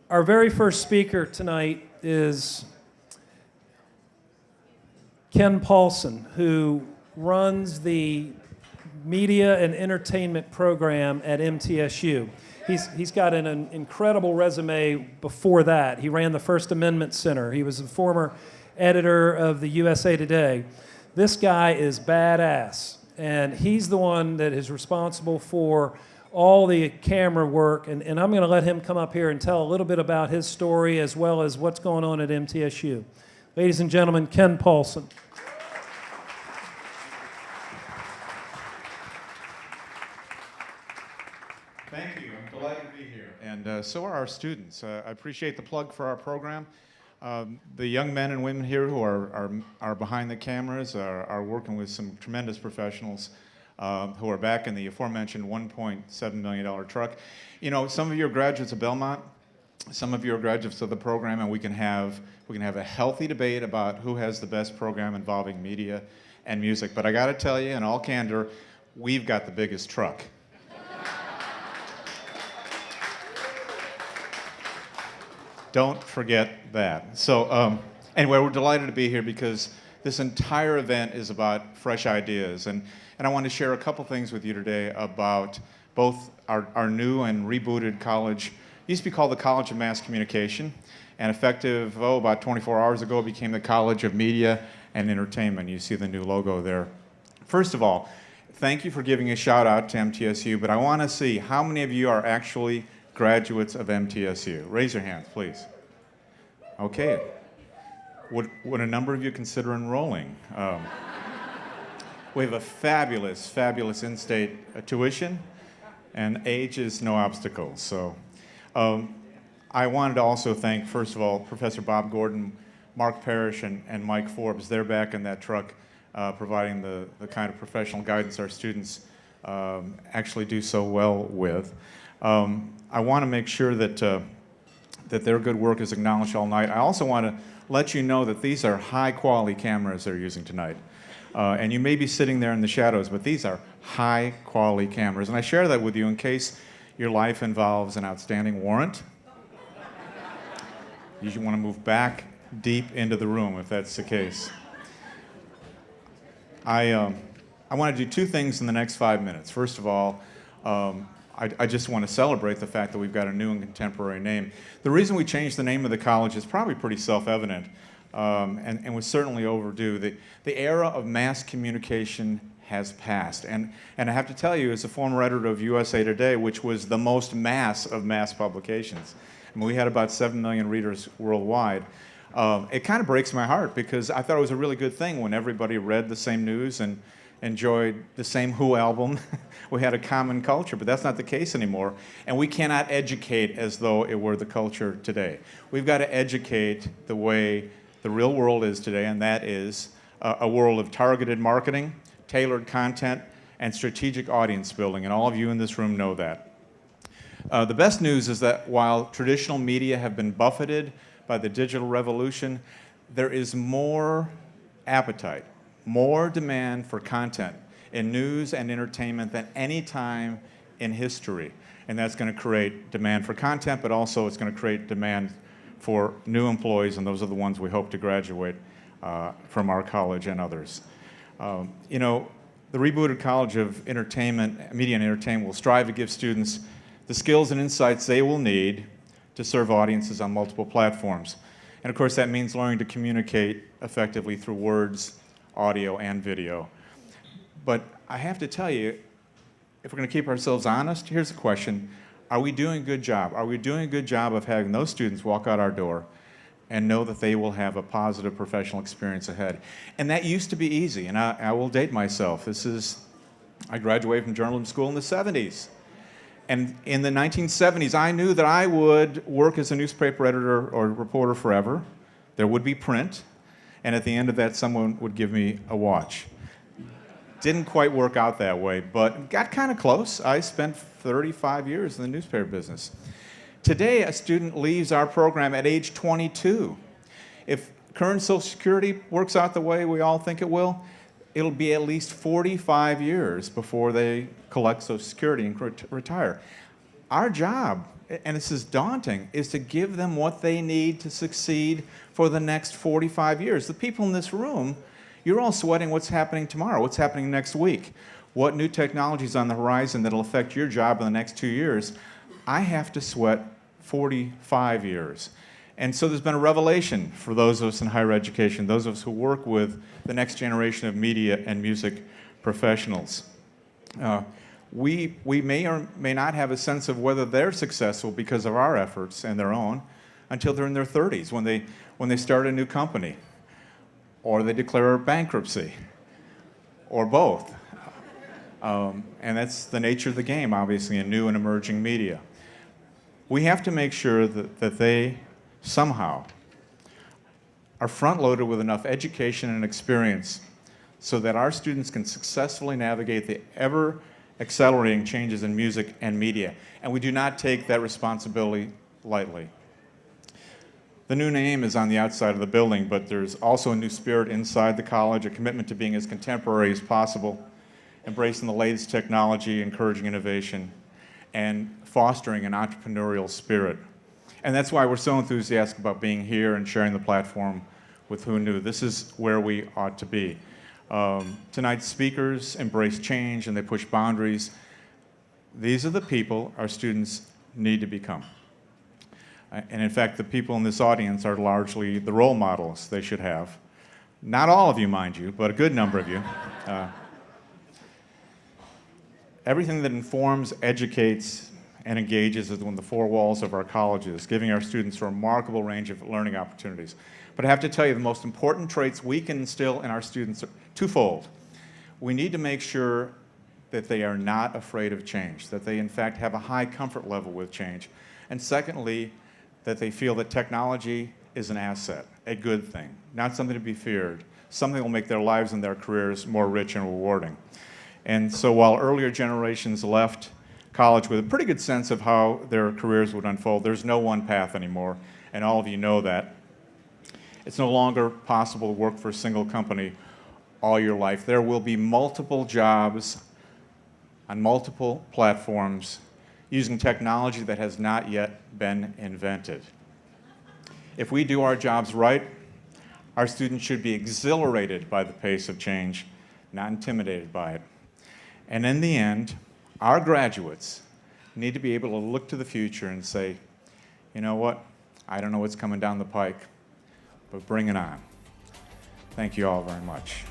Our very first speaker tonight is Ken Paulson, who runs the media and entertainment program at MTSU. He's got an incredible resume before that. He ran the First Amendment Center. He was a former editor of the USA Today. This guy is badass, and he's the one that is responsible for all the camera work, and I'm going to let him come up here and tell a little bit about his story as well as what's going on at MTSU. Ladies and gentlemen, Ken Paulson. Thank you. I'm delighted to be here. And so are our students. I appreciate the plug for our program. The young men and women here who are behind the cameras are working with some tremendous professionals who are back in the aforementioned $1.7 million truck. You know, some of you are graduates of Belmont, some of you are graduates of the program, and we can have a healthy debate about who has the best program involving media and music. But I got to tell you, in all candor, we've got the biggest truck. Don't forget that. So anyway, we're delighted to be here because this entire event is about fresh ideas. And I want to share a couple things with you today about both our new and rebooted college. It used to be called the College of Mass Communication, and effective, about 24 hours ago, it became the College of Media and Entertainment. You see the new logo there. First of all, thank you for giving a shout out to MTSU, but I want to see how many of you are actually graduates of MTSU. Raise your hands, please. Okay. Would a number of you consider enrolling? We have a fabulous, fabulous in-state tuition, and age is no obstacle. So I wanted to also thank, first of all, Professor Bob Gordon, Mark Parrish, and Mike Forbes. They're back in that truck providing the kind of professional guidance our students actually do so well with. I want to make sure that their good work is acknowledged all night. I also want to let you know that these are high-quality cameras they're using tonight. And you may be sitting there in the shadows, but these are high-quality cameras. And I share that with you in case your life involves an outstanding warrant. You should want to move back deep into the room if that's the case. I want to do two things in the next 5 minutes. First of all, I just want to celebrate the fact that we've got a new and contemporary name. The reason we changed the name of the college is probably pretty self-evident and was certainly overdue. The era of mass communication has passed. And I have to tell you, as a former editor of USA Today, which was the most mass of mass publications, I mean, we had about 7 million readers worldwide. It kind of breaks my heart because I thought it was a really good thing when everybody read the same news and enjoyed the same Who album. We had a common culture, but that's not the case anymore. And we cannot educate as though it were the culture today. We've got to educate the way the real world is today, and that is a world of targeted marketing, tailored content, and strategic audience building, and all of you in this room know that. The best news is that while traditional media have been buffeted by the digital revolution, there is more appetite, more demand for content in news and entertainment than any time in history. And that's going to create demand for content, but also it's going to create demand for new employees, and those are the ones we hope to graduate from our college and others. You know, the rebooted College of Entertainment, Media and Entertainment will strive to give students the skills and insights they will need to serve audiences on multiple platforms. And of course, that means learning to communicate effectively through words, audio, and video. But I have to tell you, if we're going to keep ourselves honest, here's the question. Are we doing a good job? Are we doing a good job of having those students walk out our door and know that they will have a positive professional experience ahead? And that used to be easy, and I will date myself. I graduated from journalism school in the 70s. And in the 1970s, I knew that I would work as a newspaper editor or reporter forever. There would be print, and at the end of that, someone would give me a watch. Didn't quite work out that way, but got kind of close. I spent 35 years in the newspaper business. Today, a student leaves our program at age 22. If current Social Security works out the way we all think it will, it'll be at least 45 years before they collect Social Security and retire. Our job and this is daunting, is to give them what they need to succeed for the next 45 years. The people in this room, you're all sweating what's happening tomorrow, what's happening next week, what new technology is on the horizon that'll affect your job in the next 2 years. I have to sweat 45 years. And so there's been a revelation for those of us in higher education, those of us who work with the next generation of media and music professionals. We may or may not have a sense of whether they're successful because of our efforts and their own until they're in their 30s, when they start a new company, or they declare bankruptcy, or both. And that's the nature of the game, obviously, in new and emerging media. We have to make sure that they somehow are front-loaded with enough education and experience so that our students can successfully navigate the ever-accelerating changes in music and media. And we do not take that responsibility lightly. The new name is on the outside of the building, but there's also a new spirit inside the college, a commitment to being as contemporary as possible, embracing the latest technology, encouraging innovation, and fostering an entrepreneurial spirit. And that's why we're so enthusiastic about being here and sharing the platform with Who Knew. This is where we ought to be. Tonight's speakers embrace change and they push boundaries. These are the people our students need to become. And in fact, the people in this audience are largely the role models they should have. Not all of you, mind you, but a good number of you. Everything that informs, educates, and engages within the four walls of our colleges, giving our students a remarkable range of learning opportunities. But I have to tell you, the most important traits we can instill in our students are twofold. We need to make sure that they are not afraid of change, that they in fact have a high comfort level with change. And secondly, that they feel that technology is an asset, a good thing, not something to be feared, something that will make their lives and their careers more rich and rewarding. And so while earlier generations left college with a pretty good sense of how their careers would unfold, there's no one path anymore, and all of you know that. It's no longer possible to work for a single company all your life. There will be multiple jobs on multiple platforms using technology that has not yet been invented. If we do our jobs right, our students should be exhilarated by the pace of change, not intimidated by it. And in the end, our graduates need to be able to look to the future and say, you know what, I don't know what's coming down the pike, but bring it on. Thank you all very much.